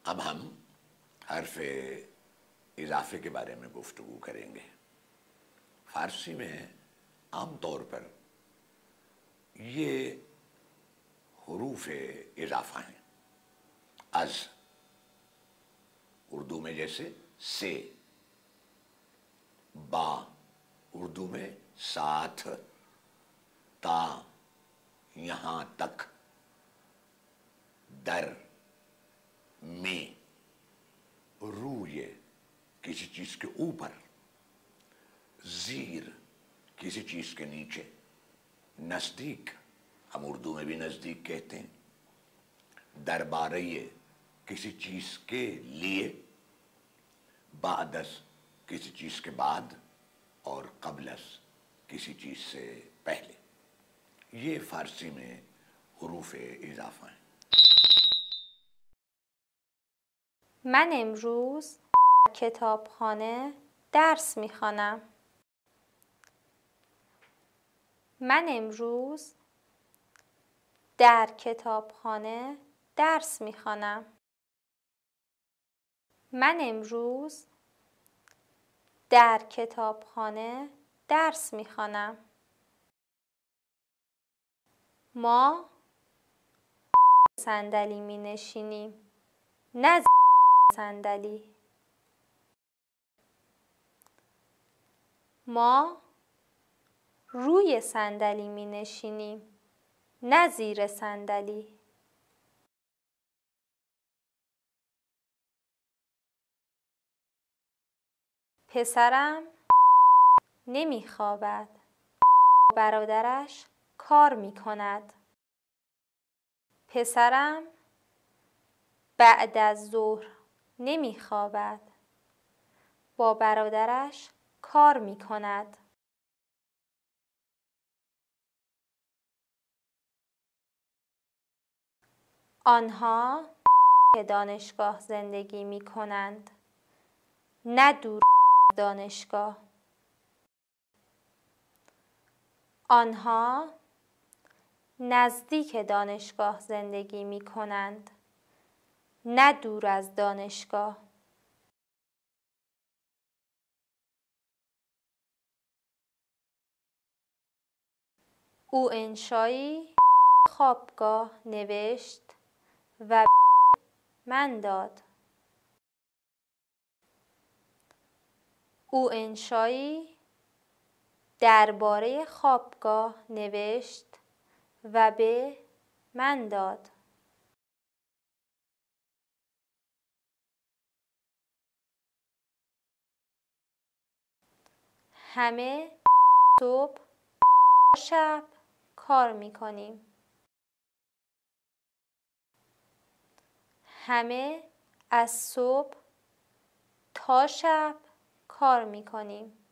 अब हम حرف اضافے کے بارے میں گفتگو کریں گے۔ فارسی میں عام طور پر یہ حروف اضافہ ہیں۔ از اردو میں جیسے سے، با اردو میں ساتھ، تا یہاں تک، در میں، رو یہ کسی چیز کے اوپر، زیر کسی چیز کے نیچے، نزدیک ہم اردو میں بھی نزدیک کہتے ہیں، درباریہ کسی چیز کے لیے، بعدس کسی چیز کے بعد، اور قبلس کسی چیز سے پہلے۔ یہ فارسی میں حروف اضافہ ہیں۔ من امروز کتابخانه درس میخوانم. من امروز در کتابخانه درس میخوانم. من امروز در کتابخانه درس میخوانم. ما صندلی می نشینیم، نه صندلی. ما روی صندلی می نشینیم، نه زیر صندلی. پسرم نمی خوابد. برادرش کار می کند. پسرم بعد از ظهر نمی خوابد. با برادرش کار می کند. آنها که دانشگاه زندگی می کنند، نه دور دانشگاه. آنها نزدیک دانشگاه زندگی می کنند، نه دور از دانشگاه. او انشایی خوابگاه نوشت و من داد. او انشایی درباره خوابگاه نوشت و به من داد. همه صبح شب کار می کنیم. همه از صبح تا شب کار می کنیم.